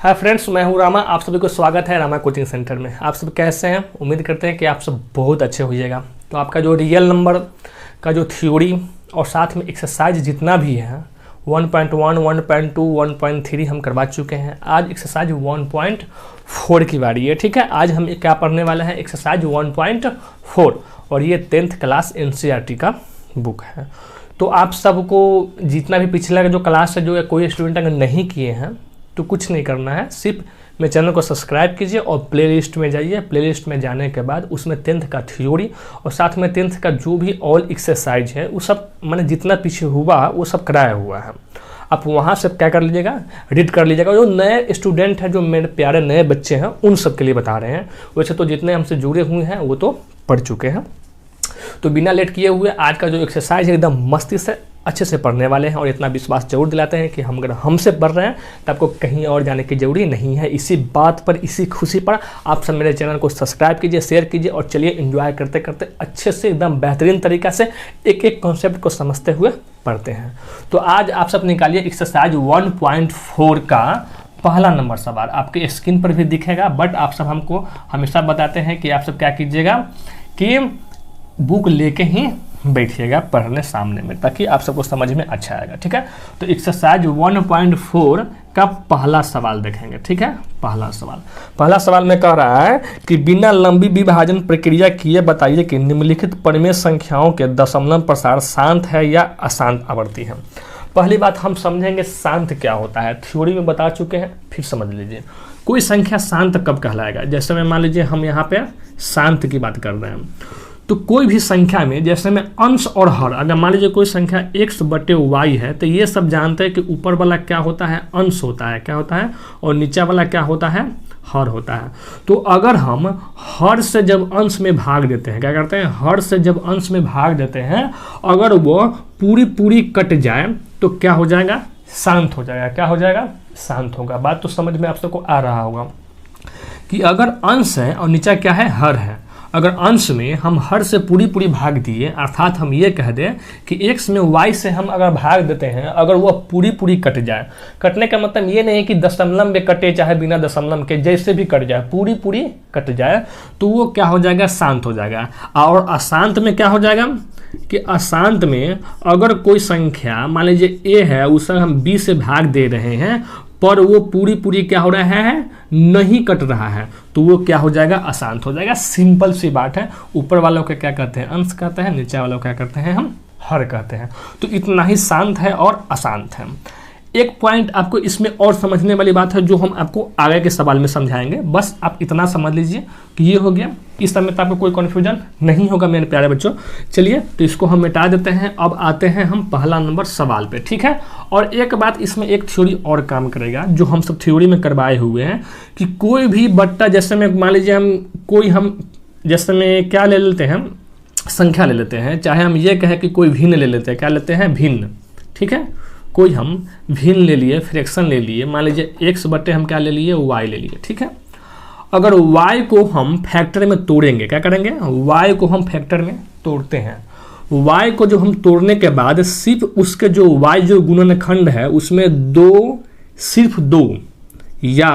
Hi friends, मैं हूं रामा। आप सभी को स्वागत है रामा कोचिंग सेंटर में। आप सब कैसे हैं? उम्मीद करते हैं कि आप सब बहुत अच्छे होइएगा। तो आपका जो रियल नंबर का जो थ्योरी और साथ में एक्सरसाइज जितना भी है 1.1, 1.2, 1.3 हम करवा चुके हैं। आज एक्सरसाइज 1.4 की बारी है। ठीक है, आज हम क्या पढ़ने वाले हैं? एक्सरसाइज 1.4 और ये 10th क्लास NCERT का बुक है। तो आप सबको जितना भी पिछला जो क्लास है, जो कोई स्टूडेंट अगर नहीं किए हैं तो कुछ नहीं करना है, सिर्फ मेरे चैनल को सब्सक्राइब कीजिए और प्लेलिस्ट में जाइए। प्लेलिस्ट में जाने के बाद उसमें 10th का थ्योरी और साथ में 10th का जो भी ऑल एक्सरसाइज है वो सब मैंने जितना पीछे हुआ वो सब कराया हुआ है। आप वहाँ से क्या कर लीजिएगा, रीड कर लीजिएगा। जो नए स्टूडेंट हैं, जो मेरे प्यारे नए बच्चे हैं, उन सब के लिए बता रहे हैं। वैसे तो जितने हमसे जुड़े हुए हैं वो तो पढ़ चुके हैं। तो बिना लेट किए हुए आज का जो एक्सरसाइज है एकदम मस्ती से अच्छे से पढ़ने वाले हैं और इतना विश्वास जरूर दिलाते हैं कि हम अगर हमसे पढ़ रहे हैं तो आपको कहीं और जाने की ज़रूरी नहीं है। इसी बात पर, इसी खुशी पर आप सब मेरे चैनल को सब्सक्राइब कीजिए, शेयर कीजिए और चलिए एंजॉय करते करते अच्छे से एकदम बेहतरीन तरीक़ा से एक एक कॉन्सेप्ट को समझते हुए पढ़ते हैं। तो आज आप सब निकालिए एक्सरसाइज 1.4 का पहला नंबर सवाल। आपके स्क्रीन पर भी दिखेगा, बट आप सब हमको हमेशा बताते हैं कि आप सब क्या कीजिएगा कि बुक लेके ही बैठिएगा पढ़ने सामने में, ताकि आप सबको समझ में अच्छा आएगा। ठीक है, तो एक्सरसाइज 1.4 का पहला सवाल देखेंगे। ठीक है, पहला सवाल में कह रहा है कि बिना लंबी विभाजन प्रक्रिया किए बताइए कि निम्नलिखित परिमेय संख्याओं के दशमलव प्रसार शांत है या अशांत आवर्ती है। पहली बात हम समझेंगे शांत क्या होता है। थ्योरी में बता चुके हैं, फिर समझ लीजिए कोई संख्या शांत कब कहलाएगा। जैसे में मान लीजिए हम यहाँ पे शांत की बात कर रहे हैं, तो कोई भी संख्या में जैसे में अंश और हर, अगर मान लीजिए कोई संख्या x/y है तो ये सब जानते हैं कि ऊपर वाला क्या होता है, अंश होता है, क्या होता है, और नीचे वाला क्या होता है, हर होता है। तो अगर हम हर से जब अंश में भाग देते हैं, क्या करते हैं, हर से जब अंश में भाग देते हैं, अगर वो पूरी कट जाए तो क्या हो जाएगा, शांत हो जाएगा। क्या हो जाएगा, शांत होगा। बात तो समझ में आप सबको आ रहा होगा कि अगर अंश है और नीचे क्या है, हर है। अगर अंश में हम हर से पूरी भाग दिए, अर्थात हम ये कह दें कि x में y से हम अगर भाग देते हैं, अगर वो पूरी कट जाए, कटने का मतलब ये नहीं कि दशमलव में कटे चाहे बिना दशमलव के, जैसे भी कट जाए, पूरी कट जाए, तो वो क्या हो जाएगा, शांत हो जाएगा। और अशांत में क्या हो जाएगा कि अशांत में अगर कोई संख्या मान लीजिए a है, उसे हम b से भाग दे रहे हैं पर वो पूरी क्या हो रहा है, नहीं कट रहा है, तो वो क्या हो जाएगा, अशांत हो जाएगा। सिंपल सी बात है। ऊपर वालों को क्या कहते हैं, अंश कहते हैं, नीचे वालों को क्या कहते हैं, हम हर कहते हैं। तो इतना ही शांत है और अशांत है। एक पॉइंट आपको इसमें और समझने वाली बात है जो हम आपको आगे के सवाल में समझाएंगे। बस आप इतना समझ लीजिए कि ये हो गया। इस समय तो आपको कोई कन्फ्यूजन नहीं होगा मेरे प्यारे बच्चों। चलिए, तो इसको हम मिटा देते हैं। अब आते हैं हम पहला नंबर सवाल पे। ठीक है, और एक बात इसमें एक थ्योरी और काम करेगा जो हम सब थ्योरी में करवाए हुए हैं कि कोई भी बट्टा, जैसे में मान लीजिए हम जैसे में क्या ले लेते हैं, संख्या ले लेते हैं, चाहे हम ये कहें कि कोई भिन्न ले लेते हैं, क्या लेते हैं, भिन्न। ठीक है, कोई हम भिन्न ले लिए, फ्रैक्शन ले लिए, मान लीजिए x बटे हम क्या ले लिए, y ले लिए। ठीक है, अगर y को हम फैक्टर में तोड़ेंगे, क्या करेंगे, y को हम फैक्टर में तोड़ते हैं। y को जो हम तोड़ने के बाद सिर्फ उसके जो y जो गुणनखंड है उसमें सिर्फ दो या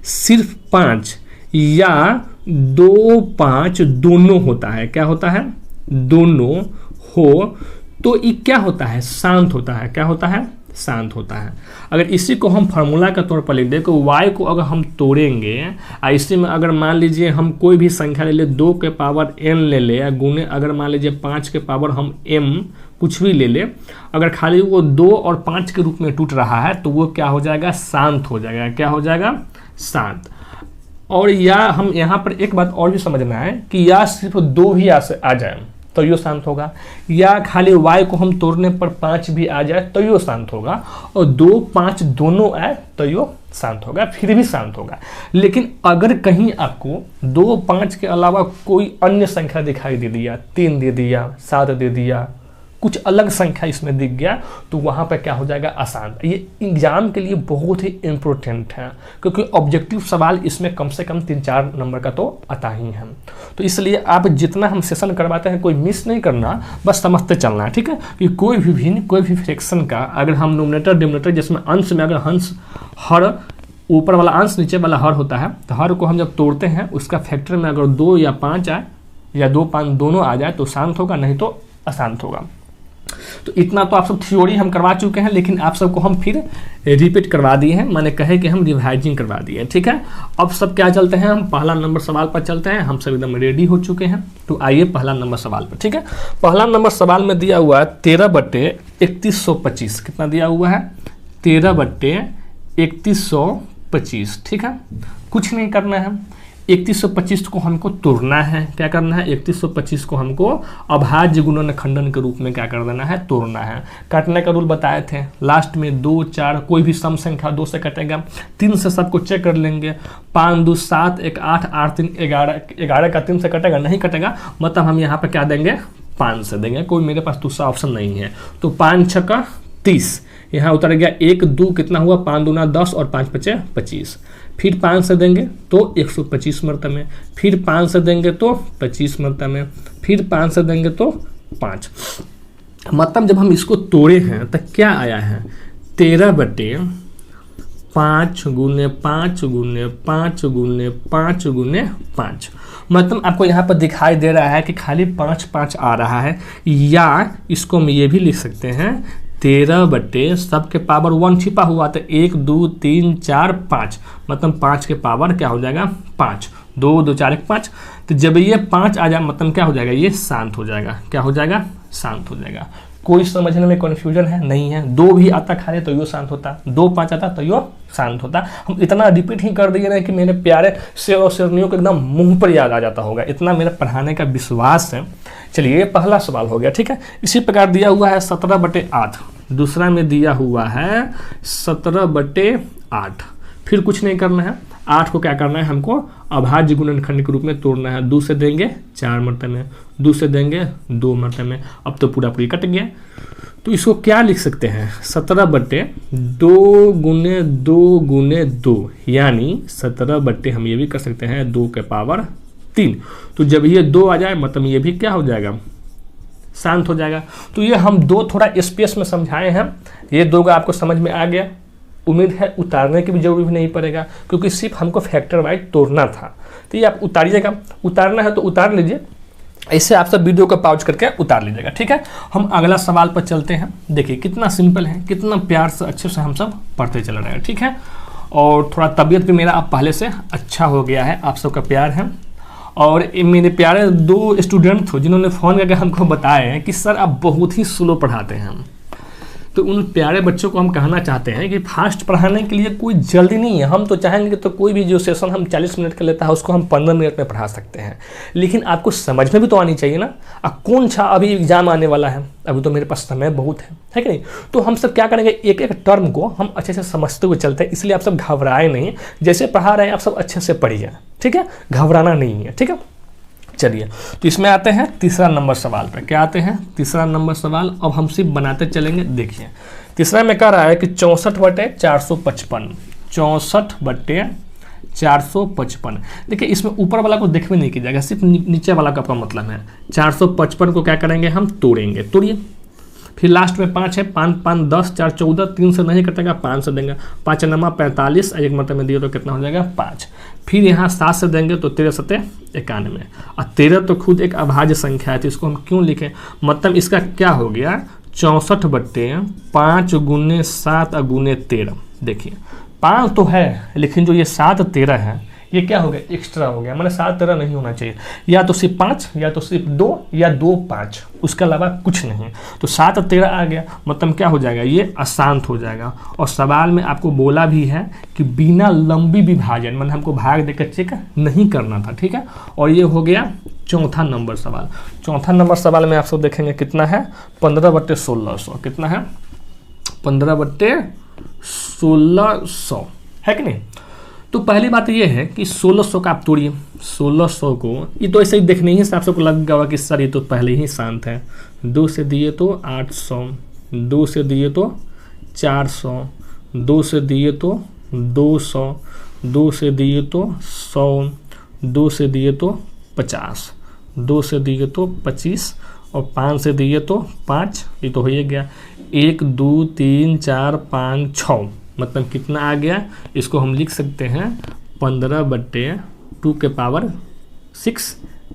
सिर्फ 5 या 2, 5 दोनों होता है। क्या होता है, दोनों हो तो ये क्या होता है, शांत होता है। क्या होता है, शांत होता है। अगर इसी को हम फार्मूला के तौर पर लिख दें, तो y को अगर हम तोड़ेंगे, इसी में अगर मान लीजिए हम कोई भी संख्या ले ले, 2 के पावर n ले ले, या गुने अगर मान लीजिए 5 के पावर हम m कुछ भी ले ले, अगर खाली वो 2 और 5 के रूप में टूट रहा है तो वो क्या हो जाएगा, शांत हो जाएगा। क्या हो जाएगा, शांत। और या हम यहाँ पर एक बात और भी समझना है कि या सिर्फ 2 ही आ जाए तो यो शांत होगा, या खाली y को हम तोड़ने पर 5 भी आ जाए तो यो शांत होगा, और 2, 5 दोनों आए तो यो शांत होगा, फिर भी शांत होगा। लेकिन अगर कहीं आपको 2, 5 के अलावा कोई अन्य संख्या दिखाई दे दिया, 3 दे दिया, 7 दे दिया, कुछ अलग संख्या इसमें दिख गया, तो वहाँ पर क्या हो जाएगा, अशांत। ये एग्जाम के लिए बहुत ही इम्पोर्टेंट है, क्योंकि ऑब्जेक्टिव सवाल इसमें कम से कम 3-4 नंबर का तो आता ही है। तो इसलिए आप जितना हम सेशन करवाते हैं कोई मिस नहीं करना, बस समझते चलना है। ठीक है, कि कोई भी भिन्न, कोई भी फ्रैक्शन का अगर हम नोमिनेटर डिनोमिनेटर जिसमें अंश में अगर अंश हर ऊपर वाला अंश नीचे वाला हर होता है, तो हर को हम जब तोड़ते हैं उसका फैक्टर में अगर 2 या 5 आए या 2 5 दोनों आ जाए तो शांत होगा, नहीं तो अशांत होगा। तो इतना तो आप सब थ्योरी हम करवा चुके हैं, लेकिन आप सबको हम फिर रिपीट करवा दिए हैं, मैंने कहे कि हम रिवाइजिंग करवा दिए हैं, ठीक है। अब सब क्या चलते हैं, हम पहला नंबर सवाल पर चलते हैं। हम सब एकदम रेडी हो चुके हैं, तो आइए पहला नंबर सवाल पर, ठीक है। पहला नंबर सवाल में दिया हुआ है 13/3125। कितना दिया हुआ है, 13/3125, ठीक है। कुछ नहीं करना है, 3125 को हमको तोड़ना है। क्या करना है, 3125 को हमको अभाज्य गुणनखंडन के रूप में क्या कर देना है, तोड़ना है। काटने का रूल बताए थे लास्ट में, 2 4 कोई भी सम संख्या 2 से कटेगा, 3 से सबको चेक कर लेंगे। 5 2 7 1 8 8 3 11, 11 का 3 से कटेगा, नहीं कटेगा, मतलब हम यहाँ पर क्या देंगे, 5 से देंगे। कोई मेरे पास दूसरा ऑप्शन नहीं है, तो 5 6 का 30 यहाँ उतर गया। 1 2 कितना हुआ, 5 दूना 10 और 5 5 25। फिर 5 से देंगे तो 125 मरतबे, फिर 5 से देंगे तो 25 मरतबे, फिर 5 से देंगे तो 5। मतलब जब हम इसको तोड़े हैं तो क्या आया है, 13/5 गुने 5 गुने 5 गुने 5 गुने 5। मतलब आपको यहाँ पर दिखाई दे रहा है कि खाली 5 5 आ रहा है, या इसको हम ये भी लिख सकते हैं 13 सबके पावर 1 छिपा हुआ, तो 1 2 3 4 5, मतलब 5 के पावर क्या हो जाएगा, 5। 2 2 4 1 5। तो जब ये 5 आ जाए मतलब क्या हो जाएगा, ये शांत हो जाएगा। क्या हो जाएगा, शांत हो जाएगा। कोई समझने में कन्फ्यूजन है, नहीं है। 2 भी आता खाली तो यो शांत होता, 2 5 आता तो यो शांत होता। हम इतना रिपीट ही कर दिए ना कि मेरे प्यारे शेर और शेरनियों को एकदम मुंह पर याद आ जाता होगा, इतना मेरा पढ़ाने का विश्वास है। चलिए, ये पहला सवाल हो गया, ठीक है। इसी प्रकार दिया हुआ है 17/8। दूसरा में दिया हुआ है 17/8। फिर कुछ नहीं करना है, 8 को क्या करना है, हमको अभाज्य गुणनखंड के रूप में तोड़ना है। 2 से देंगे 4 मरतबे, 2 से देंगे 2 मरतबे। अब तो पूरा पूरी कट गया, तो इसको क्या लिख सकते हैं, 17/2 गुने 2 गुने 2, यानी 17 हम ये भी कर सकते हैं 2 के पावर 3। तो जब ये 2 आ जाए मतलब ये भी क्या हो जाएगा, शांत हो जाएगा। तो ये हम 2 थोड़ा स्पेस में समझाए हैं, ये 2 का आपको समझ में आ गया। उम्मीद है उतारने की भी जरूरी नहीं पड़ेगा, क्योंकि सिर्फ हमको फैक्टर वाइज तोड़ना था। तो ये आप उतारिएगा, उतारना है तो उतार लीजिए, ऐसे आप सब वीडियो को पॉज करके उतार लीजिएगा, ठीक है। हम अगला सवाल पर चलते हैं। देखिए कितना सिंपल है, कितना प्यार से अच्छे से हम सब पढ़ते चल रहे हैं, ठीक है। और थोड़ा तबीयत भी मेरा अब पहले से अच्छा हो गया है, आप सबका प्यार है। और मेरे प्यारे 2 स्टूडेंट थे जिन्होंने फ़ोन करके हमको बताया है कि सर आप बहुत ही स्लो पढ़ाते हैं। तो उन प्यारे बच्चों को हम कहना चाहते हैं कि फास्ट पढ़ाने के लिए कोई जल्दी नहीं है। हम तो चाहेंगे तो कोई भी जो सेशन हम 40 मिनट का लेता है उसको हम 15 मिनट में पढ़ा सकते हैं, लेकिन आपको समझ में भी तो आनी चाहिए ना। कौन सा अभी एग्जाम आने वाला है, अभी तो मेरे पास समय बहुत है कि नहीं। तो हम सब क्या करेंगे, एक एक टर्म को हम अच्छे से समझते हुए चलते हैं, इसलिए आप सब घबराए नहीं, जैसे पढ़ा रहे हैं आप सब अच्छे से पढ़िए, ठीक है, घबराना नहीं है, ठीक है। चलिए, तो इसमें आते हैं तीसरा नंबर सवाल पे। क्या आते हैं, तीसरा नंबर सवाल। अब हम सिर्फ बनाते चलेंगे। देखिए तीसरा में कह रहा है कि 64/455, 64/455। देखिए इसमें ऊपर वाला को देखने नहीं कीजिएगा, सिर्फ नीचे वाला का आपका मतलब है। 455 को क्या करेंगे, हम तोड़ेंगे। तोड़िए, फिर लास्ट में 5 है, 5 5 10 4 14, 3 से नहीं कटेगा, 5 से देंगे। 5 नमा 45, एक मतलब में दिए तो कितना हो जाएगा, 5। फिर यहाँ 7 से देंगे तो 13 7 91। और 13 तो खुद एक अभाज्य संख्या है, तो इसको हम क्यों लिखें, मतलब इसका क्या हो गया, 64/5 गुने 7 गुने 13। देखिए 5 तो है, लेकिन जो ये 7 13 है ये क्या हो गया, एक्स्ट्रा हो गया। मैंने 7 13 नहीं होना चाहिए, या तो सिर्फ 5 या तो सिर्फ 2 या 2 5, उसके अलावा कुछ नहीं। तो 7 13 आ गया, मतलब क्या हो जाएगा, ये अशांत हो जाएगा। और सवाल में आपको बोला भी है कि बिना लंबी विभाजन, मतलब हमको भाग देकर चेक नहीं करना था, ठीक है। और ये हो गया चौथा नंबर सवाल। चौथा नंबर सवाल में आप सब देखेंगे कितना है, 15/1600। कितना है, 15/1600 है कि नहीं। तो पहली बात ये है कि 1600 का आप तोड़िए। 1600 को ये तो ऐसे ही देखने ही हिसाब से आपको लग गया कि सर ये तो पहले ही शांत है। 2 से दिए तो 800, 2 से दिए तो 400, 2 से दिए तो 200, 2 से दिए तो 100, 2 से दिए तो 50, 2 से दिए तो 25 और 5 से दिए तो 5। ये तो हो ही गया। 1 2 3 4 5 6, मतलब कितना आ गया, इसको हम लिख सकते हैं 15/2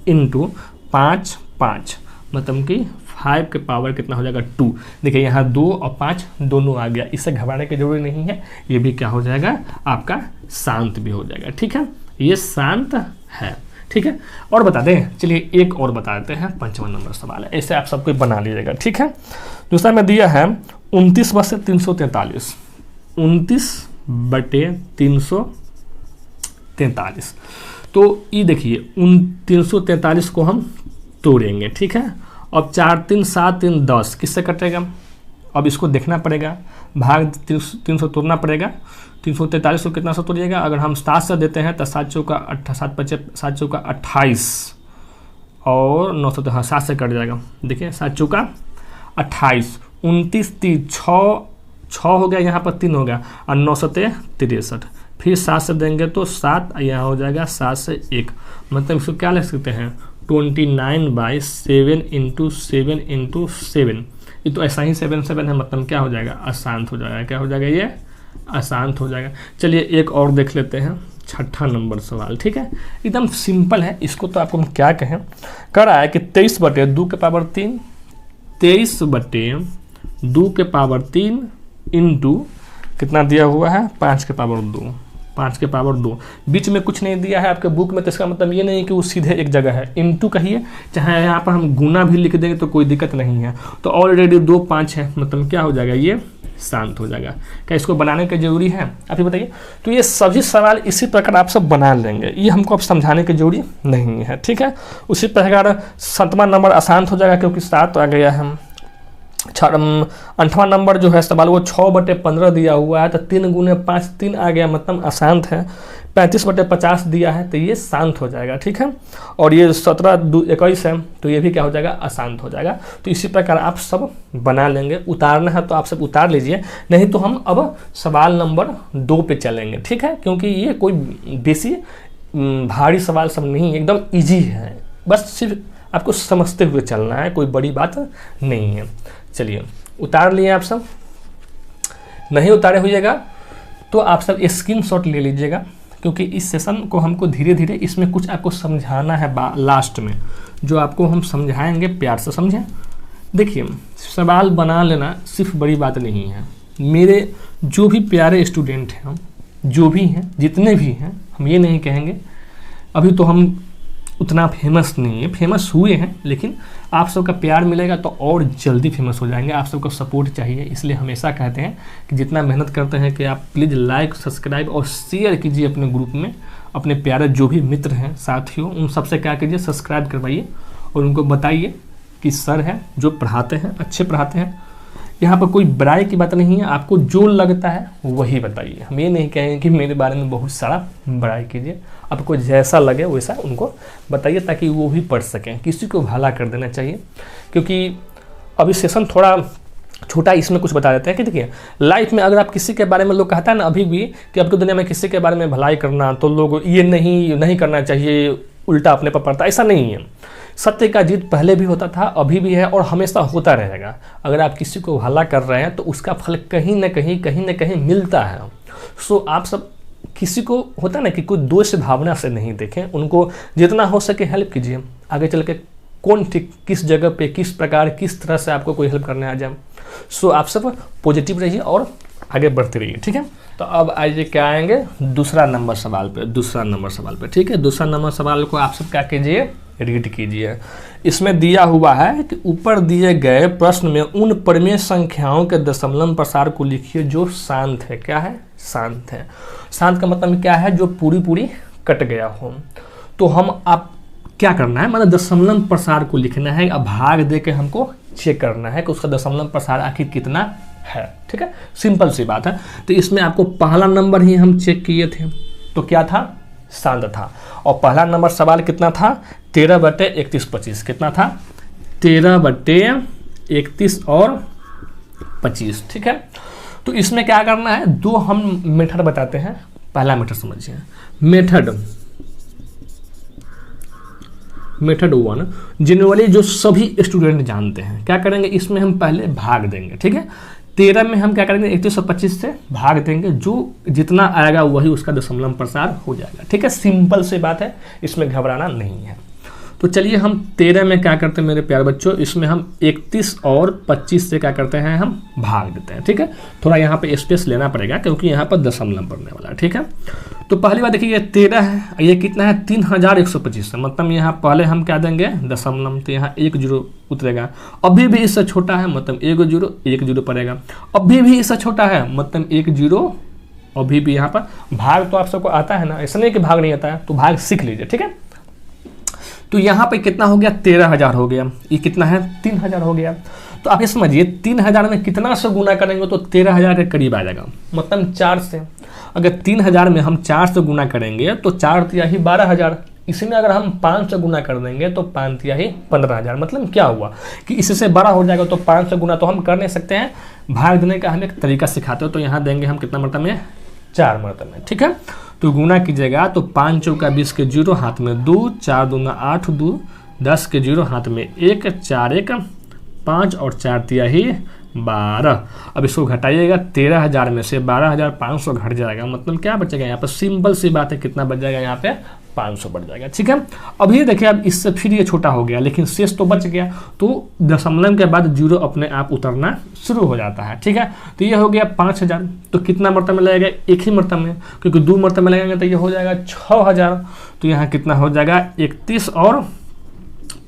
इंटू 5 5, मतलब कि 5 के पावर कितना हो जाएगा 2। देखिए यहाँ 2 और 5 दोनों आ गया, इससे घबराने की जरूरी नहीं है, ये भी क्या हो जाएगा आपका शांत भी हो जाएगा। ठीक है, ये शांत है। ठीक है, और बता दें, चलिए एक और बता देते हैं, 5वां नंबर सवाल है, ऐसे आप सबको बना लीजिएगा। ठीक है, दूसरा में दिया है 29/343, 29/343। तो ये देखिए 343 को हम तोड़ेंगे। ठीक है, अब 4 3 7 3 10 किससे कटेगा, अब इसको देखना पड़ेगा, भाग 300 तोड़ना पड़ेगा। 343 को कितना से तोड़िएगा, अगर हम 7 से देते हैं तो 7 चौका 28 और 9 से, हाँ 7 से कट जाएगा। देखिए 7 चौका 28, 29 3 6 हो गया, यहाँ पर 3 हो गया, और 9 से 63, फिर 7 से देंगे तो 7, यहाँ हो जाएगा 7 से 1, मतलब इसको क्या लिख सकते हैं 29/7 × 7 × 7। ये तो ऐसा ही 7 7 है, मतलब क्या हो जाएगा अशांत हो जाएगा। क्या हो जाएगा, ये अशांत हो जाएगा। चलिए एक और देख लेते हैं, 6ठा नंबर सवाल। ठीक है, एकदम सिंपल है, इसको तो आपको हम क्या कहें, कर रहा है कि 23/2 23/2 इंटू कितना दिया हुआ है 5/2, 5/2, बीच में कुछ नहीं दिया है आपके बुक में, तो इसका मतलब ये नहीं कि वो सीधे एक जगह है, इंटू कहिए, चाहे यहाँ पर हम गुना भी लिख देंगे तो कोई दिक्कत नहीं है। तो ऑलरेडी 2 5 है, मतलब क्या हो जाएगा, ये शांत हो जाएगा। क्या इसको बनाने की जरूरी है, आप ही बताइए। तो ये सभी सवाल इसी प्रकार आप सब बना लेंगे, ये हमको अब समझाने की जरूरी नहीं है। ठीक है, उसी प्रकार 7वां नंबर अशांत हो जाएगा, क्योंकि 7 आ गया है। 8वां नंबर जो है सवाल वो 6/15 दिया हुआ है, तो 3 × 5 3 आ गया, मतलब अशांत है। 35/50 दिया है, तो ये शांत हो जाएगा। ठीक है, और ये 17/21 है, तो ये भी क्या हो जाएगा अशांत हो जाएगा। तो इसी प्रकार आप सब बना लेंगे, उतारना है तो आप सब उतार लीजिए, नहीं तो हम अब सवाल नंबर 2 पे चलेंगे। ठीक है, क्योंकि ये कोई बेसी भारी सवाल सब नहीं, एकदम ईजी है, बस सिर्फ आपको समझते हुए चलना है, कोई बड़ी बात नहीं है। चलिए उतार लिए आप सब, नहीं उतारे होइएगा तो आप सब स्क्रीनशॉट ले लीजिएगा, क्योंकि इस सेशन को हमको धीरे धीरे इसमें कुछ आपको समझाना है लास्ट में, जो आपको हम समझाएंगे, प्यार से समझें। देखिए सवाल बना लेना सिर्फ बड़ी बात नहीं है, मेरे जो भी प्यारे स्टूडेंट हैं, जो भी हैं, जितने भी हैं, हम ये नहीं कहेंगे अभी तो हम उतना फेमस नहीं है, फेमस हुए हैं, लेकिन आप सबका प्यार मिलेगा तो और जल्दी फेमस हो जाएंगे। आप सबको सपोर्ट चाहिए, इसलिए हमेशा कहते हैं कि जितना मेहनत करते हैं कि आप प्लीज़ लाइक सब्सक्राइब और शेयर कीजिए अपने ग्रुप में, अपने प्यारे जो भी मित्र हैं साथियों, उन सबसे क्या कीजिए सब्सक्राइब करवाइए और उनको बताइए कि सर हैं जो पढ़ाते हैं, अच्छे पढ़ाते हैं। यहाँ पर कोई बुराई की बात नहीं है, आपको जो लगता है वही बताइए। हम ये नहीं कहेंगे कि मेरे बारे में बहुत सारा बुराई कीजिए, आपको जैसा लगे वैसा उनको बताइए, ताकि वो भी पढ़ सकें। किसी को भला कर देना चाहिए, क्योंकि अभी सेशन थोड़ा छोटा, इसमें कुछ बता देते हैं कि देखिए लाइफ में अगर आप किसी के बारे में, लोग कहता है ना अभी भी कि अब तो दुनिया में किसी के बारे में भलाई करना, तो लोग ये नहीं करना चाहिए, उल्टा अपने पर पड़ता, ऐसा नहीं है। सत्य का जीत पहले भी होता था, अभी भी है और हमेशा होता रहेगा। अगर आप किसी को भला कर रहे हैं तो उसका फल कहीं न कहीं मिलता है। सो आप सब किसी को होता ना कि कोई दोष भावना से नहीं देखें, उनको जितना हो सके हेल्प कीजिए। आगे चल के कौन ठीक किस जगह पे किस प्रकार किस तरह से आपको कोई हेल्प करने आ जाए। सो आप सब पॉजिटिव रहिए और आगे बढ़ते रहिए। ठीक है, तो अब आइए क्या आएंगे दूसरा नंबर सवाल पे, ठीक है। दूसरा नंबर सवाल को आप सब क्या कीजिए, रीड कीजिए। इसमें दिया हुआ है कि ऊपर दिए गए प्रश्न में उन परिमेय संख्याओं के दशमलव प्रसार को लिखिए जो शांत है। क्या है, शांत है। शांत का मतलब क्या है, जो पूरी कट गया हो। तो हम आप क्या करना है, मतलब दशमलव प्रसार को लिखना है, अब भाग दे के हमको चेक करना है कि उसका दशमलव प्रसार आखिर कितना है। ठीक है, सिंपल सी बात है। तो इसमें आपको पहला नंबर ही हम चेक किए थे, तो क्या था, शांत था। और पहला नंबर सवाल कितना था, 13/31/25 कितना था, 13/31 और 25। ठीक है, तो इसमें क्या करना है, दो हम मेथड बताते हैं। पहला मेथड समझिए, मेथड 1 जनरली जो सभी स्टूडेंट जानते हैं। क्या करेंगे, इसमें हम पहले भाग देंगे। ठीक है, 13 में हम क्या करेंगे 3125 से भाग देंगे, जो जितना आएगा वही उसका दशमलव प्रसार हो जाएगा। ठीक है, सिंपल सी बात है, इसमें घबराना नहीं है। तो चलिए हम 13 में क्या करते हैं मेरे प्यारे बच्चों, इसमें हम 31 और 25 से क्या करते हैं, हम भाग देते हैं। ठीक है, थोड़ा यहाँ पे स्पेस लेना पड़ेगा क्योंकि यहाँ पर दशमलव बढ़ने वाला है। ठीक है, तो पहली बात देखिए ये 13 है, ये कितना है 3125 है, मतलब यहाँ पहले हम क्या देंगे दशमलव, तो यहाँ 1 जीरो उतरेगा। अभी भी इससे छोटा है मतलब 1 जीरो पड़ेगा, अभी भी इससे छोटा है मतलब 1 जीरो, अभी भी यहाँ पर भाग तो आप सबको आता है ना, ऐसा नहीं कि भाग नहीं आता है, तो भाग सीख लीजिए। ठीक है, तो यहाँ पे कितना हो गया 13,000 हो गया, ये कितना है 3,000 हो गया। तो आप ये समझिए 3,000 में कितना से गुना करेंगे तो 13,000 के करीब आ जाएगा, मतलब 4 से। अगर 3,000 में हम 4 से गुना करेंगे तो 4 तिया ही 12,000, इसी में अगर हम 5 से गुना कर देंगे तो 5 तिया ही 15,000। मतलब क्या हुआ कि इससे बड़ा हो जाएगा, तो 5 से गुना तो हम कर नहीं सकते हैं, भाग देने का हम एक तरीका सिखाते हो, तो यहाँ देंगे हम कितना मरतबा में 4 मरतबा में। ठीक है, तो गुना कीजिएगा तो 5 चौका 20 के 0 हाथ में 2, 4 दूना 8, 2 10 के 0 हाथ में 1, 4 1 5 और 4 तिया ही 12। अब इसको घटाइएगा, 13,000 में से 12,500 घट जाएगा, मतलब क्या बचेगा यहाँ पर, सिंपल सी बात है, कितना बच जाएगा यहाँ पे 500 बढ़ जाएगा। ठीक है, अब ये देखिए अब इससे फिर ये छोटा हो गया, लेकिन शेष तो बच गया, तो दशमलव के बाद 0 अपने आप उतरना शुरू हो जाता है। ठीक है, तो ये हो गया 5,000, तो कितना मरतबा में लगेगा, एक ही मरतबा में, क्योंकि 2 मरतबा में लगेंगे तो ये हो जाएगा 6,000। तो यहाँ कितना हो जाएगा 31 और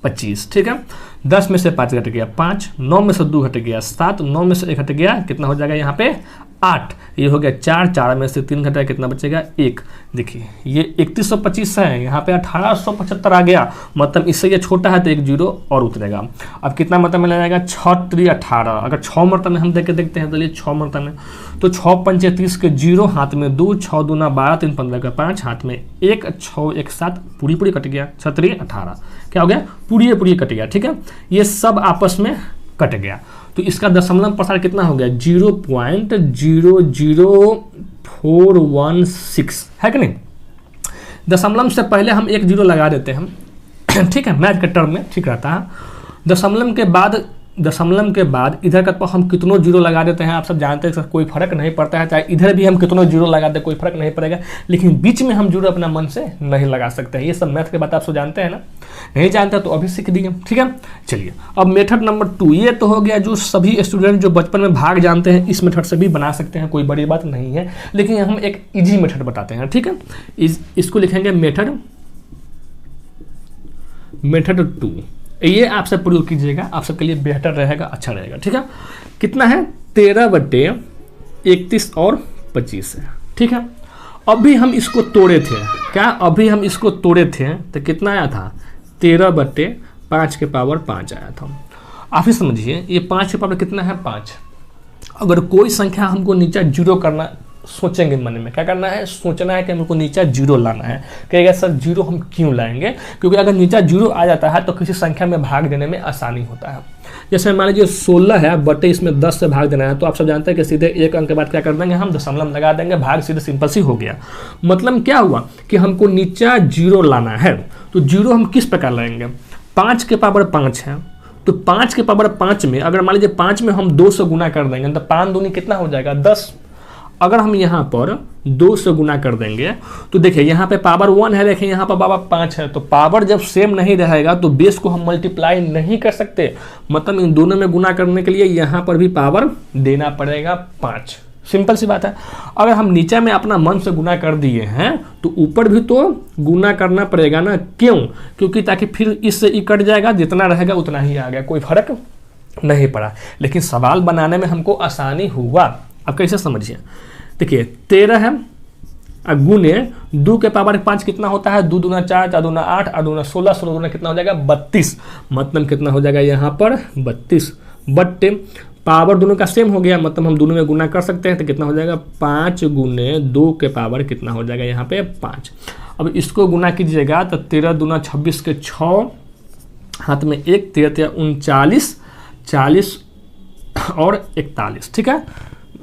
25। ठीक है, 10 में से 5 घट गया 5, 9 में से 2 घट गया 7, 9 में से 1 घट गया, कितना हो जाएगा यहाँ पे 8, ये हो गया 4, 4 में से 3 घटा, कितना बचेगा 1। देखिए ये 3125 है, यहाँ पे 1875 आ गया, मतलब इससे ये छोटा है तो 1 जीरो और उतरेगा। अब कितना मरतबा में जाएगा 6 3 18, अगर 6 मरतबा में हम देख के देखते हैं तो ये 6 मरतबा में, तो 6 पंचे 30 के 0 हाथ में 2, 6 दूना 12, 3 15 का 5 हाथ में 1, 6 1 7, पूरी पूरी कट गया, 6 3 18, क्या हो गया पूरी पूरी कट गया। ठीक है, ये सब आपस में कट गया, तो इसका दशमलव प्रसार कितना हो गया 0.00416 है कि नहीं। दशमलव से पहले हम 1 जीरो लगा देते हैं, ठीक है, मैथ के टर्म में ठीक रहता है। दशमलव के बाद इधर का तो हम कितनों जीरो लगा देते हैं, आप सब जानते हैं, कोई फर्क नहीं पड़ता है, चाहे इधर भी हम कितनों जीरो लगा दे कोई फर्क नहीं पड़ेगा, लेकिन बीच में हम जीरो अपना मन से नहीं लगा सकते हैं। ये सब मैथ के बात आप सब जानते हैं ना, नहीं जानते तो अभी सीख दिए। ठीक है, चलिए अब मेथड नंबर 2, ये तो हो गया जो सभी स्टूडेंट जो बचपन में भाग जानते हैं, इस मेथड से भी बना सकते हैं, कोई बड़ी बात नहीं है, लेकिन हम एक ईजी मेथड बताते हैं। ठीक है, इसको लिखेंगे मेथड 2, ये आपसे प्रयोग कीजिएगा, आप सबके लिए बेहतर रहेगा, अच्छा रहेगा। ठीक है, कितना है 13/31 और 25 है। ठीक है, अभी हम इसको तोड़े थे, क्या अभी हम इसको तोड़े थे तो कितना आया था 13/5 के पावर 5 आया था। आप ही समझिए ये 5 के पावर कितना है 5। अगर कोई संख्या हमको नीचे जीरो करना, सोचेंगे मन में क्या करना है, सोचना है कि हमको नीचे जीरो लाना है, कहेगा सर जीरो हम क्यों लाएंगे, क्योंकि अगर नीचे जीरो आ जाता है तो किसी संख्या में भाग देने में आसानी होता है। जैसे मान लीजिए 16 है बटे इसमें 10 से भाग देना है, तो आप सब जानते हैं कि सीधे एक अंक के बाद क्या कर देंगे हम दशमलव लगा देंगे, भाग सीधे सिंपल सी हो गया। मतलब क्या हुआ कि हमको नीचे जीरो लाना है, तो जीरो हम किस प्रकार लाएंगे, 5 के पावर 5 है, तो 5 के पावर 5 में अगर मान लीजिए 5 में हम 2 से गुना कर देंगे तो 5 दूनी कितना हो जाएगा 10। अगर हम यहाँ पर 2 से गुना कर देंगे तो देखिए यहाँ पे पावर 1 है, देखिए यहाँ पर पावर 5 है, तो पावर जब सेम नहीं रहेगा तो बेस को हम मल्टीप्लाई नहीं कर सकते, मतलब इन दोनों में गुना करने के लिए यहाँ पर भी पावर देना पड़ेगा 5। सिंपल सी बात है। अगर हम नीचे में अपना मन से गुना कर दिए हैं तो ऊपर भी तो गुना करना पड़ेगा ना, क्यों, क्योंकि ताकि फिर इससे ई कट जाएगा, जितना रहेगा उतना ही आ गया, कोई फर्क नहीं पड़ा, लेकिन सवाल बनाने में हमको आसानी हुआ। अब कैसे समझिए, देखिए 13 है गुने 2 के पावर 5 कितना होता है, 2 दूना 4, 4 दूना 8, 8 दूना 16, 16 दूना कितना हो जाएगा 32, मतलब कितना हो जाएगा यहाँ पर 32 बट्टे पावर दोनों का सेम हो गया, मतलब हम दोनों में गुना कर सकते हैं, तो कितना हो जाएगा 5 गुने 2 के पावर कितना हो जाएगा यहाँ पे 5। अब इसको गुना कीजिएगा तो 13 दूना 26 के 6 हाथ में 1, 13 39, 40 और 41, ठीक है,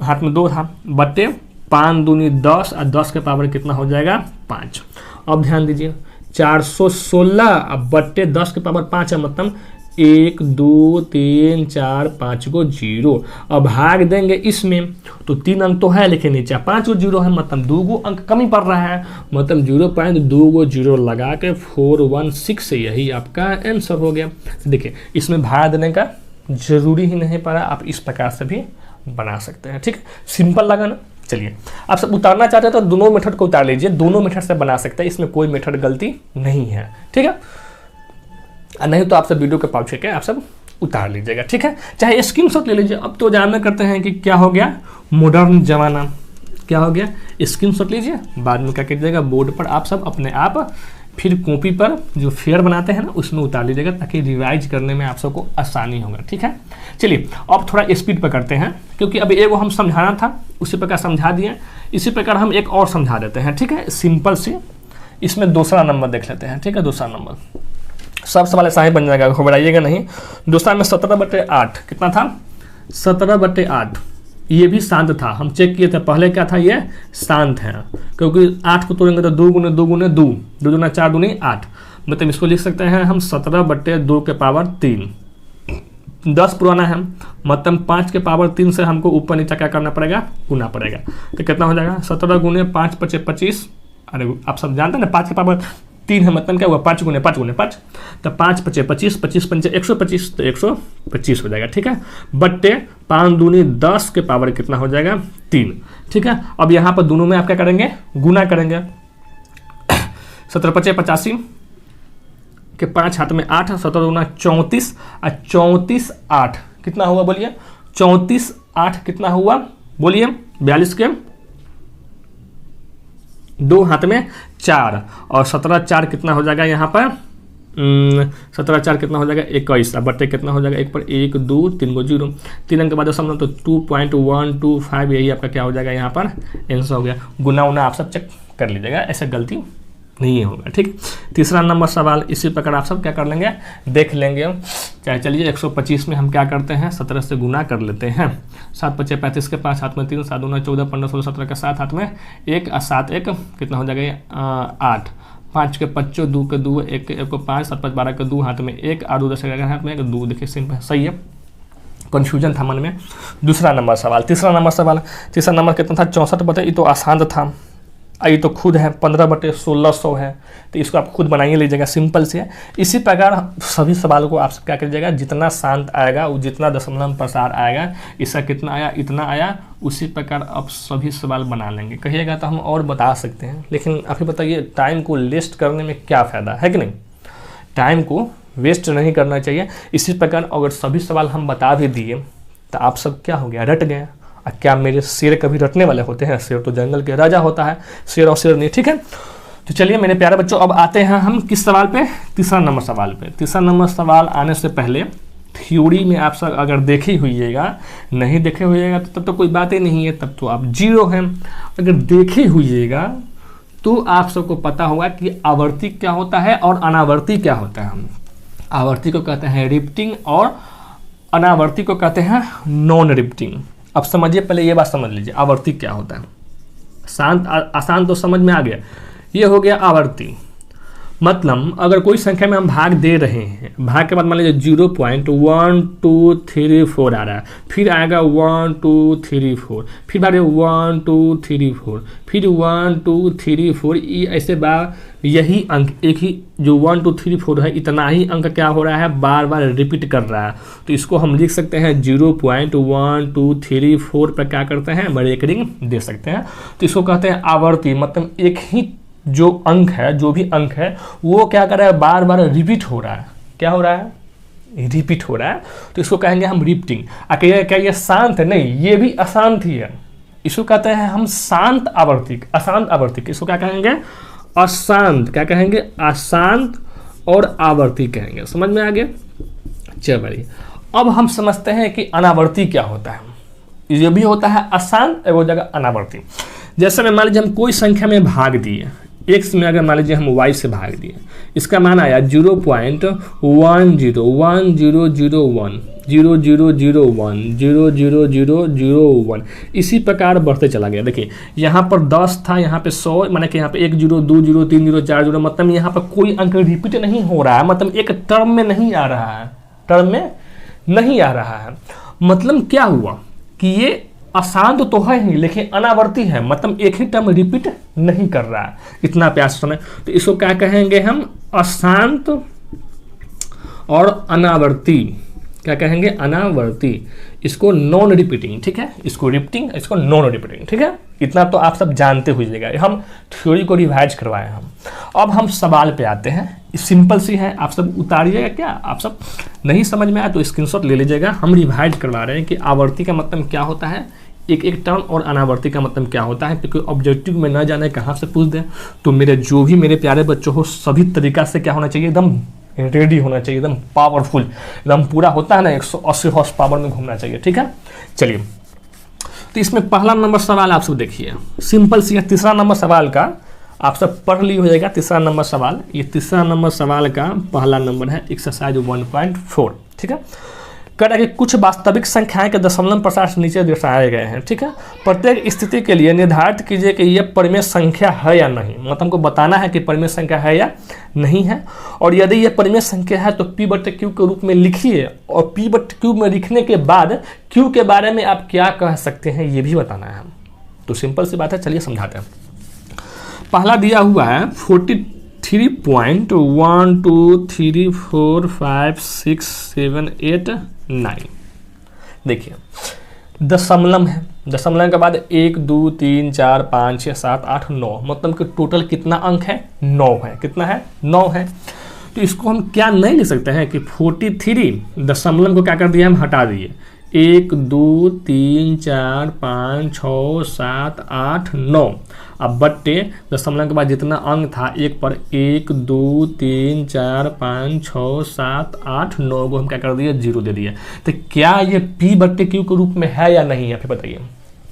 हाथ में 2 था, बट्टे 5 दूनी 10 और 10 के पावर कितना हो जाएगा 5। अब ध्यान दीजिए 416 अब बट्टे 10 के पावर 5 है, मतलब 1 2 3 4 5 को 0 और भाग देंगे इसमें तो 3 अंक तो है लेकिन नीचे 5 को 0 है, मतलब 2 गो अंक कमी पड़ रहा है, मतलब 0.2 को 0 लगा के 416 से यही आपका आंसर हो गया। देखिए इसमें भाग देने का जरूरी ही नहीं पड़ा, आप इस प्रकार से भी बना सकते हैं। ठीक है, सिंपल लगा ना। चलिए आप सब उतारना चाहते हैं तो दोनों मेथड को उतार लीजिए, दोनों मेथड से बना सकते हैं, इसमें कोई मेथड गलती नहीं है। ठीक है, नहीं तो आप सब वीडियो के पॉज करके आप सब उतार लीजिएगा। ठीक है, चाहे स्क्रीनशॉट ले लीजिए। अब तो जानना करते हैं कि क्या हो गया मॉडर्न जमाना, क्या हो गया, स्क्रीनशॉट लीजिए, बाद में क्या कीजिएगा बोर्ड पर आप सब अपने आप फिर कॉपी पर जो फेयर बनाते हैं ना उसमें उतार लीजिएगा ताकि रिवाइज करने में आप सबको आसानी होगा। ठीक है, चलिए अब थोड़ा स्पीड पर करते हैं क्योंकि अभी एगो हम समझाना था उसी प्रकार समझा दिए, इसी प्रकार हम एक और समझा देते हैं। ठीक है, सिंपल से इसमें दूसरा नंबर देख लेते हैं। ठीक है, दूसरा नंबर सब सवाल ऐसा ही बन जाएगा, घबराइएगा नहीं। दूसरा में 17/8 कितना था, 17/8, ये भी शांत था, हम चेक किए थे पहले क्या था, ये शांत है क्योंकि 8 को तोड़ेंगे तो 2 × 2 × 2, 2 × 4 = 8, मतलब इसको लिख सकते हैं हम 17/2 के पावर 3। 10 पुराना है, मतलब 5 के पावर 3 से हमको ऊपर नीचे क्या करना पड़ेगा, गुना पड़ेगा, तो कितना हो जाएगा 17 × 5 = 25। अरे आप सब जानते हैं ना 5 के पावर 3 है, मतलब क्या हुआ 5 × 5 × 5, तो 5 × 5 = 25, 25 × 5 = 125, तो 125 हो जाएगा। ठीक है, बट्टे 5 दूनी 10 के पावर कितना हो जाएगा 3। ठीक है, अब यहाँ पर दोनों में आप क्या करेंगे, गुना करेंगे। 17 × 5 = 85 के 5 हाथ में 8, 17 दूना 34 और 34 8 कितना हुआ बोलिए, 34 8 कितना हुआ बोलिए, 42 के 2 हाथ में 4 और 17 4 कितना हो जाएगा यहाँ पर 17 4 कितना हो जाएगा 21, अब बट्टे कितना हो जाएगा 1 पर 1 2 3 को 0, 3 अंक के बाद समझो तो 2.125, यही आपका क्या हो जाएगा यहाँ पर आंसर हो गया। गुना उना आप सब चेक कर लीजिएगा, ऐसे गलती नहीं होगा। ठीक, तीसरा नंबर सवाल इसी प्रकार आप सब क्या कर लेंगे, देख लेंगे। चाहे चलिए 125 में हम क्या करते हैं 17 से गुना कर लेते हैं। 7 × 5 = 35 के 5 हाथ में 3, 7 दूना 14, 15 16 17 के 7 हाथ में 1 और 7 1 कितना हो जाएगा 8, 5 के 5 2 के 2 1 के 1 को 5, 7 5 12 के 2 हाथ में 1 और 2 10 के हाथ में 1, 2। देखिए सिंपल सही है, कन्फ्यूजन था मन में। दूसरा नंबर सवाल, तीसरा नंबर सवाल, तीसरा नंबर कितना था 64, ये तो आसान था, ये तो खुद है 15/1600 है, तो इसको आप खुद बनाइए लीजिएगा, सिंपल से है। इसी प्रकार सभी सवालों को आप क्या कीजिएगा, जितना शांत आएगा जितना दशमलव प्रसार आएगा, इसका कितना आया इतना आया, उसी प्रकार आप सभी सवाल बना लेंगे। कहिएगा तो हम और बता सकते हैं, लेकिन अभी बताइए टाइम को वेस्ट करने में क्या फ़ायदा है कि नहीं, टाइम को वेस्ट नहीं करना चाहिए। इसी प्रकार अगर सभी सवाल हम बता भी दिए तो आप सब क्या हो गया, रट गए। क्या मेरे शेर कभी रटने वाले होते हैं, शेर तो जंगल के राजा होता है, शेर और शेर नहीं। ठीक है, तो चलिए मेरे प्यारे बच्चों अब आते हैं हम किस सवाल पे, तीसरा नंबर सवाल पे। तीसरा नंबर सवाल आने से पहले थ्योरी में आप सब अगर देखे हुईएगा, नहीं देखे हुईएगा तो तब तो कोई बात ही नहीं है, तब तो आप 0 हैं। अगर देखे हुईएगा तो आप सबको पता होगा कि आवर्ती क्या होता है और अनावर्ती क्या होता है। आवर्ती को कहते हैं रिपीटिंग और अनावर्ती को कहते हैं नॉन रिपीटिंग। अब समझिए, पहले ये बात समझ लीजिए आवर्ती क्या होता है। शांत आसान तो समझ में आ गया, ये हो गया आवर्ती। मतलब अगर कोई संख्या में हम भाग दे रहे हैं, भाग के बाद मान लीजिए 0.1234 आ रहा है, फिर आएगा 1 2 3 4, फिर बारे 1 2 3 4, फिर 1 2 3 4, ये ऐसे बार यही अंक एक ही जो 1 2 3 4 है, इतना ही अंक क्या हो रहा है, बार बार रिपीट कर रहा है। तो इसको हम लिख सकते हैं 0.1234 पर क्या करते हैं, ब्रेकिंग दे सकते हैं। तो इसको कहते हैं आवर्ती। मतलब एक ही जो अंक है, जो भी अंक है वो क्या कर रहा है, बार बार रिपीट हो रहा है। क्या हो रहा है, रिपीट हो रहा है, तो इसको कहेंगे हम रिपीटिंग। क्या ये शांत है, नहीं, ये भी अशांत ही है। इसको कहते हैं हम शांत आवर्तिक, अशांत आवर्तिक। इसको क्या कहेंगे, अशांत, क्या कहेंगे, अशांत और आवर्ती कहेंगे। समझ में आ गया। चलिए अब हम समझते हैं कि अनावर्ती क्या होता है। ये भी होता है अशांत, वो जगह अनावर्ती। जैसे में मान लीजिए हम कोई संख्या में भाग दिए, x में अगर मान लीजिए हम y से भाग दिए, इसका मान आया 0.10010001000001 इसी प्रकार बढ़ते चला गया। देखिए यहाँ पर 10 था, यहाँ पे 100, माने कि यहाँ पे 1 0 2 0 3 0 4 0, मतलब यहाँ पर कोई अंक रिपीट नहीं हो रहा है, मतलब एक टर्म में नहीं आ रहा है। टर्म में नहीं आ रहा है। मतलब क्या हुआ कि ये अशांत तो है ही लेकिन अनावर्ती है, मतलब एक ही टर्म रिपीट नहीं कर रहा है। इतना प्यार समय तो इसको क्या कहेंगे हम, अशांत और अनावर्ती। क्या कहेंगे, अनावर्ती। इसको नॉन रिपीटिंग, ठीक है, इसको रिपीटिंग, इसको नॉन रिपीटिंग, ठीक है। इतना तो आप सब जानते हुए हम थ्योरी को रिवाइज करवाए हम। अब हम सवाल पे आते हैं, सिंपल सी है, आप सब उतारिएगा। क्या आप सब नहीं समझ में आया तो स्क्रीनशॉट ले लीजिएगा। हम रिवाइज करवा रहे हैं कि आवर्ती का मतलब क्या होता है, एक एक टर्म, और अनावर्ती का मतलब क्या होता है, क्योंकि ऑब्जेक्टिव में ना जाने कहाँ से पूछ दें। तो मेरे प्यारे बच्चों को सभी तरीका से क्या होना चाहिए, एकदम रेडी होना चाहिए, एकदम पावरफुल, एकदम पूरा होता है ना 180 हॉर्स पावर में घूमना चाहिए, ठीक है। चलिए, तो इसमें पहला नंबर सवाल आप सब देखिए, सिंपल सी है। तीसरा नंबर सवाल का आप सब पढ़ ली हो जाएगा। तीसरा नंबर सवाल, ये तीसरा नंबर सवाल का पहला नंबर है एक्सरसाइज 1.4, ठीक है। कह रहा है कि कुछ वास्तविक संख्याएं के दशमलव प्रसार से नीचे दर्शाए गए हैं, ठीक है। प्रत्येक स्थिति के लिए निर्धारित कीजिए कि यह परिमेय संख्या है या नहीं। मतलब हमको बताना है कि परिमेय संख्या है या नहीं है, और यदि यह परिमेय संख्या है तो P/Q के रूप में लिखिए, और P/Q में लिखने के बाद Q के बारे में आप क्या कह सकते हैं ये भी बताना है। तो सिंपल सी बात है, चलिए समझाते हैं। पहला दिया हुआ है 43.123456789। देखिए दशमलव है, दशमलव के बाद 1 2 3 4 5 6 7 8 9, मतलब कि टोटल कितना अंक है, 9 है। कितना है, 9 है। तो इसको हम क्या नहीं लिख सकते हैं कि 43 दशमलव को क्या कर दिया, हम हटा दिए। 1 2 3 4 5 6 7 8 9, अब बट्टे दशमलव के बाद जितना अंक था एक पर 1 2 3 4 5 6 7 8 9 को हम क्या कर दिए, 0 दे दिए। तो क्या ये P/Q के रूप में है या नहीं है, फिर बताइए,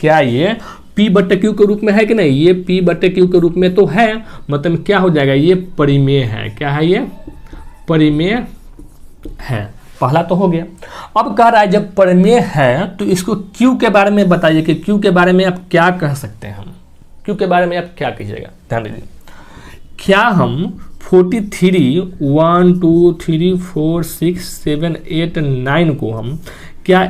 क्या ये P/Q के रूप में है कि नहीं। ये P/Q के रूप में तो है, मतलब क्या हो जाएगा, ये परिमेय है। क्या है, ये परिमेय है। पहला तो हो गया। अब कह रहा है जब परिमेय है तो इसको Q के बारे में बताइए कि Q के बारे में आप क्या कह सकते हैं। हम Q के बारे में आप क्या कहिएगा, ध्यान दीजिए। क्या हम 43 1 2 3 4 6 7 8 9 को हम क्या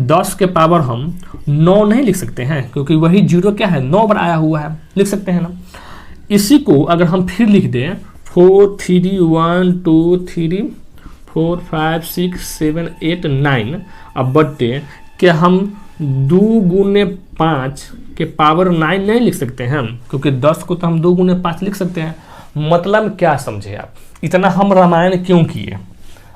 10 के पावर हम 9 नहीं लिख सकते हैं, क्योंकि वही 0 क्या है, 9 बार आया हुआ है, लिख सकते हैं ना। इसी को अगर हम फिर लिख दें 4 3 1 2 3 4 5 6 7 8 9, अब बट्टे क्या हम 2 गुने 5 के पावर 9 नहीं लिख सकते हैं हम, क्योंकि 10 को तो हम 2 गुने 5 लिख सकते हैं। मतलब क्या समझे आप, इतना हम रामायण क्यों किए।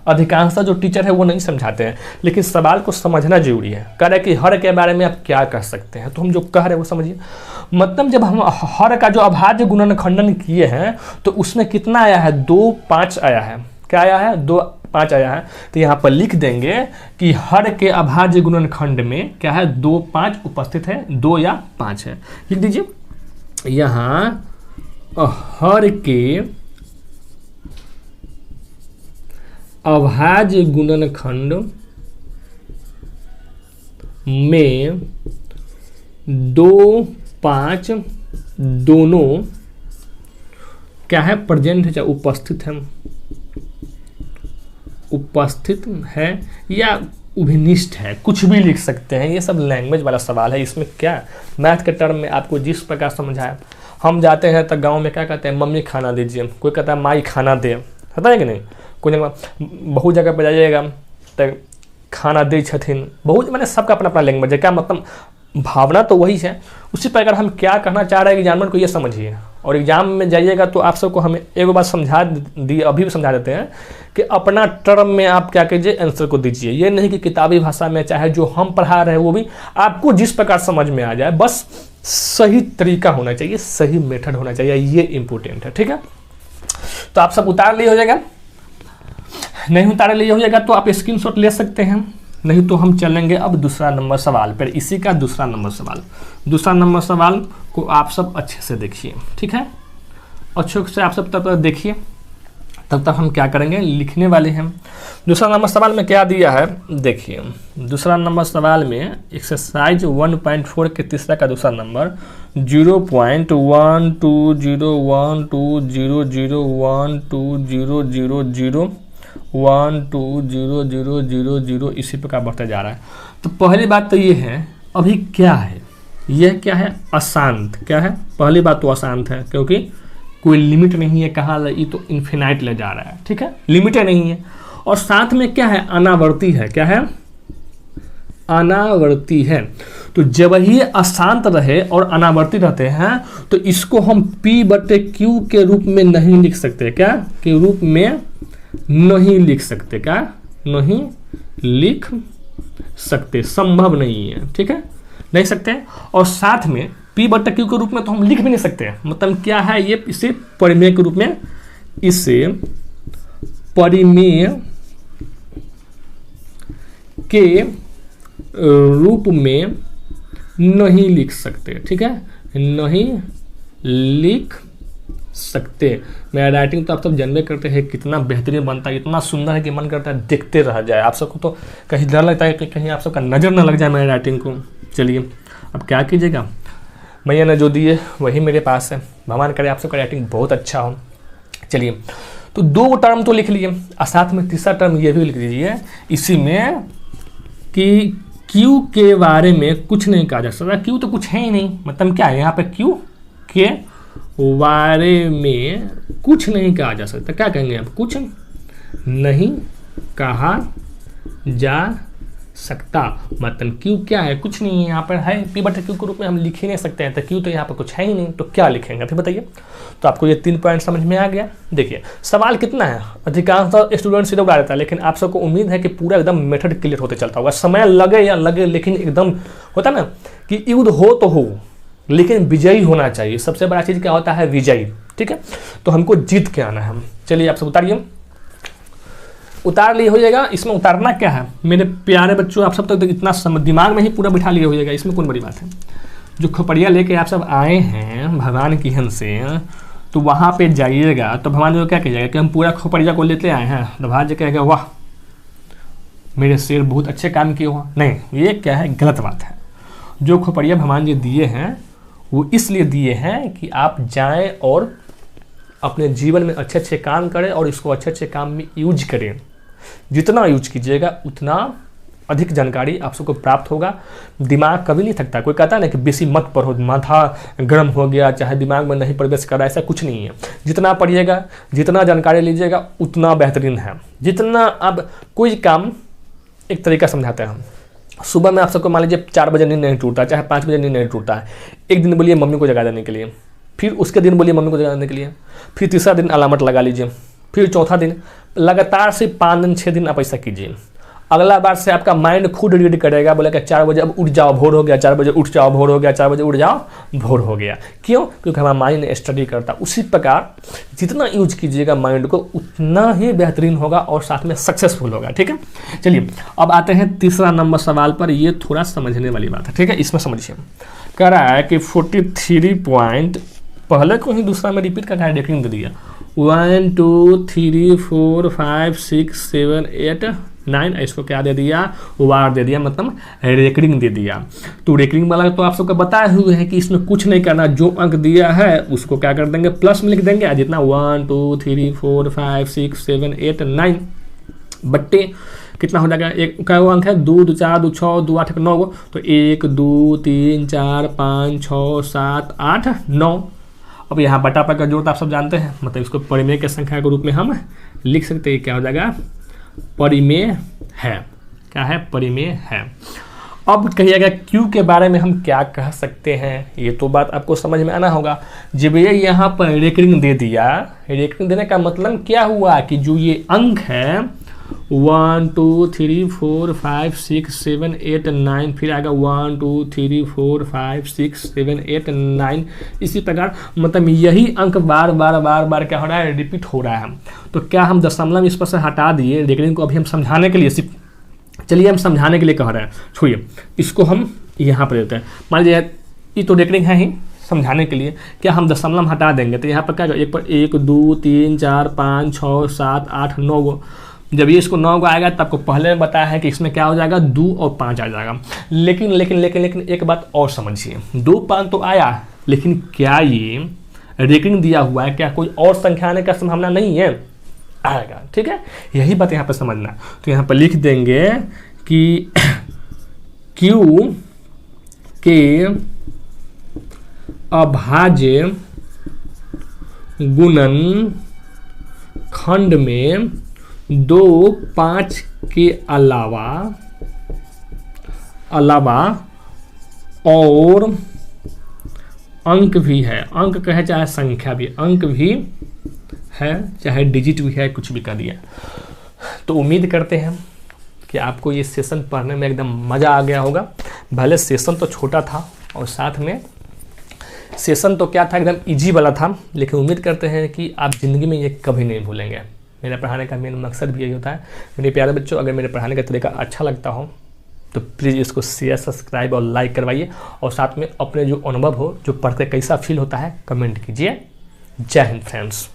अधिकांश जो टीचर है वो नहीं समझाते हैं, लेकिन सवाल को समझना जरूरी है। कह रहे हैं कि हर के बारे में आप क्या कह सकते हैं, तो हम जो कह रहे हैं वो समझिए। मतलब जब हम हर का जो अभाज्य गुणन खंडन किए हैं तो उसमें कितना आया है, 2 5 आया है। क्या आया है, 2 5 आया है। तो यहाँ पर लिख देंगे कि हर के अभाज्य गुणनखंड में क्या है, 2 5 उपस्थित है, 2 या 5 है। लिख दीजिए यहाँ हर के अभाज्य गुणनखंड में 2 5 दोनों क्या है, प्रेजेंट है, उपस्थित है, उपस्थित है या उभनिष्ठ है, कुछ भी लिख सकते हैं। ये सब लैंग्वेज वाला सवाल है। इसमें क्या मैथ के टर्म में आपको जिस प्रकार समझाया, हम जाते हैं तो गांव में क्या कहते हैं, मम्मी खाना दीजिए, कोई कहता है माई खाना दे, पता है कि नहीं। कोई जगह बहुत जगह पर जाइएगा तो खाना दे छथिन, बहुत, मैंने सबका अपना अपना लैंग्वेज है। क्या मतलब भावना तो वही है। उसी प्रकार हम क्या कहना चाह रहे हैं एग्जामिनर को ये समझिए, और एग्जाम में जाइएगा तो आप सबको हमें एक बात समझा दी, अभी भी समझा देते हैं कि अपना टर्म में आप क्या कीजिए, आंसर को दीजिए। ये नहीं कि किताबी भाषा में, चाहे जो हम पढ़ा रहे हैं वो भी आपको जिस प्रकार समझ में आ जाए, बस सही तरीका होना चाहिए, सही मेथड होना चाहिए, ये इंपॉर्टेंट है, ठीक है। तो आप सब उतार लिए हो जाएगा, नहीं उतारे लिए हो जाएगा तो आप स्क्रीनशॉट ले सकते हैं, नहीं तो हम चलेंगे अब दूसरा नंबर सवाल पर। इसी का दूसरा नंबर सवाल, दूसरा नंबर सवाल को आप सब अच्छे से देखिए, ठीक है। अच्छे से आप सब तब तक देखिए, तब तक हम क्या करेंगे, लिखने वाले हैं। दूसरा नंबर सवाल में क्या दिया है, देखिए दूसरा नंबर सवाल में एक्सरसाइज 1.4 के तीसरा का दूसरा नंबर 0.120120012000 1 2 0 0 0 0 इसी प्रकार बढ़ता जा रहा है। तो पहली बात तो ये है, अभी क्या है, यह क्या है, अशांत। क्या है, पहली बात तो अशांत है, क्योंकि कोई लिमिट नहीं है, कहाँ ये तो इन्फिनाइट ले जा रहा है, ठीक है, लिमिट नहीं है। और साथ में क्या है, अनावर्ती है। क्या है, अनावर्ती है। तो जब ये अशांत रहे और अनावर्ती रहते हैं तो इसको हम P/Q के रूप में नहीं लिख सकते। क्या के रूप में नहीं लिख सकते, क्या नहीं लिख सकते, संभव नहीं है, ठीक है, नहीं सकते। और साथ में P/Q के रूप में तो हम लिख भी नहीं सकते। मतलब क्या है, ये इसे परिमेय के रूप में, इसे परिमेय के रूप में नहीं लिख सकते, ठीक है, नहीं लिख सकते। मेरा राइटिंग तो आप सब जानते करते हैं कितना बेहतरीन बनता है, इतना सुंदर है कि मन करता है देखते रह जाए। आप सबको तो कहीं डर लगता है कि कहीं आप सबका नज़र ना लग जाए मेरे राइटिंग को। चलिए अब क्या कीजिएगा, मैया ने जो दिए वही मेरे पास है, भगवान करे आप सबका राइटिंग बहुत अच्छा हो। चलिए तो 2 टर्म तो लिख लिए और साथ में तीसरा टर्म ये भी लिख दीजिए इसी में कि Q के बारे में कुछ नहीं कहा जा सकता। Q तो कुछ है ही नहीं, मतलब क्या है यहाँ पे, Q के बारे में कुछ नहीं कहा जा सकता। क्या कहेंगे आप, कुछ नहीं कहा जा सकता। मतलब Q क्या है, कुछ नहीं है, यहाँ पर है P/Q के रूप में हम लिख ही नहीं सकते हैं। तो Q तो यहाँ पर कुछ है ही नहीं, तो क्या लिखेंगे फिर बताइए। तो आपको ये 3 पॉइंट समझ में आ गया। देखिए सवाल कितना है, अधिकांश स्टूडेंट सीधे उड़ा देता है, लेकिन आप सबको उम्मीद है कि पूरा एकदम मेथड क्लियर होते चलता होगा। समय लगे या लगे, लेकिन एकदम होता ना कि युद्ध हो तो हो, लेकिन विजयी होना चाहिए। सबसे बड़ा चीज़ क्या होता है, विजयी, ठीक है। तो हमको जीत के आना है। चलिए आप सब उतारिए, उतार लिए हो जाएगा। इसमें उतारना क्या है मेरे प्यारे बच्चों, आप सब तक तो इतना दिमाग में ही पूरा बिठा लिए हो जाएगा, इसमें कौन बड़ी बात है। जो खोपड़िया लेके आप सब आए हैं भगवान की हन से, तो वहाँ पे जाइएगा तो भगवान जी को क्या कहिएगा कि हम पूरा खोपड़िया को लेते आए हैं। तो भगवान जी कहेगा वाह मेरे शेर बहुत अच्छे काम किए हो। नहीं, ये क्या है, गलत बात है। जो खोपड़िया भगवान जी दिए हैं वो इसलिए दिए हैं कि आप जाएं और अपने जीवन में अच्छे अच्छे काम करें और इसको अच्छे अच्छे काम में यूज करें। जितना यूज कीजिएगा उतना अधिक जानकारी आप सबको प्राप्त होगा। दिमाग कभी नहीं थकता। कोई कहता है ना कि बेसी मत पढ़ो, माथा गर्म हो गया, चाहे दिमाग में नहीं प्रवेश कर रहा, ऐसा कुछ नहीं है। जितना पढ़िएगा, जितना जानकारी लीजिएगा उतना बेहतरीन है। जितना अब कोई काम एक तरीका समझाते हैं हम, सुबह में आप सबको मान लीजिए 4 बजे नींद नहीं टूटता, चाहे 5 बजे नींद नहीं टूटता है। एक दिन बोलिए मम्मी को जगा देने के लिए, फिर उसके दिन बोलिए मम्मी को जगा देने के लिए, फिर तीसरा दिन अलार्म लगा लीजिए, फिर चौथा दिन, लगातार से 5 दिन 6 दिन आप ऐसा कीजिए। अगला बार से आपका माइंड खुद रीड करेगा, बोलेगा 4 बजे अब उठ जाओ, भोर हो गया, 4 बजे उठ जाओ, भोर हो गया, 4 बजे उठ जाओ, भोर हो गया। क्यों? क्योंकि हमारा माइंड स्टडी करता। उसी प्रकार जितना यूज कीजिएगा माइंड को उतना ही बेहतरीन होगा और साथ में सक्सेसफुल होगा। ठीक है, चलिए अब आते हैं तीसरा नंबर सवाल पर। ये थोड़ा समझने वाली बात है, ठीक है, इसमें समझिए। कह रहा है कि 43 पॉइंट पहले को ही दूसरा में रिपीट करना है, रेटिंग दे दिया 1 2 3 4 5 6 7 8 9, इसको क्या दे दिया, वार दे दिया, मतलब रेकरिंग दे दिया। तो रेकरिंग वाला तो आप सबको बताए हुए हैं कि इसमें कुछ नहीं करना, जो अंक दिया है उसको क्या कर देंगे, प्लस में लिख देंगे। जितना 1 2 3 4 5 6 7 8 9 बट्टे कितना हो जाएगा, एक का अंक है 2 2 4 2 6 2 8 9 गो, तो 1 2 3 4 5 6 7 8 9। अब यहाँ बटा पर का जोड़ आप सब जानते हैं, मतलब इसको परिमेय के संख्या के रूप में हम लिख सकते हैं। क्या हो जाएगा, परिमेय है। क्या है, परिमेय है। अब कहिएगा क्यू के बारे में हम क्या कह सकते हैं, ये तो बात आपको समझ में आना होगा। जब ये यहाँ पर रेकरिंग दे दिया, रेकरिंग देने का मतलब क्या हुआ कि जो ये अंक है 1 2 3 4 5 6 7 8 9, फिर आएगा 1 2 3 4 5 6 7 8 9। इसी प्रकार मतलब यही अंक बार बार बार बार क्या हो रहा है, रिपीट हो रहा है। तो क्या हम दशमलव इस पर से हटा दिए, रेकरिंग को अभी हम समझाने के लिए सिर्फ, चलिए हम समझाने के लिए कह रहे हैं, छोड़िए इसको हम यहाँ पर देते हैं। मान लीजिए ये तो रेकरिंग है ही, समझाने के लिए क्या हम दशमलव हटा देंगे तो यहाँ पर क्या, एक पर 1 2 3 4 5 6 7 8 9 गो। जब ये इसको 9 को आएगा तब आपको पहले बताया है कि इसमें क्या हो जाएगा, 2 और 5 आ जाएगा। लेकिन लेकिन लेकिन लेकिन एक बात और समझिए, 2 5 तो आया, लेकिन क्या ये रेकरिंग दिया हुआ है, क्या कोई और संख्या आने का संभावना नहीं है? आएगा। ठीक है, यही बात यहाँ पर समझना। तो यहाँ पर लिख देंगे कि Q के अभाज्य गुणन खंड में 2 5 के अलावा और अंक भी है। अंक कहे चाहे संख्या भी, अंक भी है, चाहे डिजिट भी है, कुछ भी कर दिया। तो उम्मीद करते हैं कि आपको ये सेशन पढ़ने में एकदम मज़ा आ गया होगा। भले सेशन तो छोटा था और साथ में सेशन तो क्या था, एकदम इजी वाला था, लेकिन उम्मीद करते हैं कि आप ज़िंदगी में ये कभी नहीं भूलेंगे। मेरा पढ़ाने का मेन मकसद भी यही होता है। मेरे प्यारे बच्चों, अगर मेरे पढ़ाने का तरीका अच्छा लगता हो तो प्लीज़ इसको शेयर, सब्सक्राइब और लाइक करवाइए, और साथ में अपने जो अनुभव हो, जो पढ़ कर कैसा फील होता है, कमेंट कीजिए। जय हिंद फ्रेंड्स।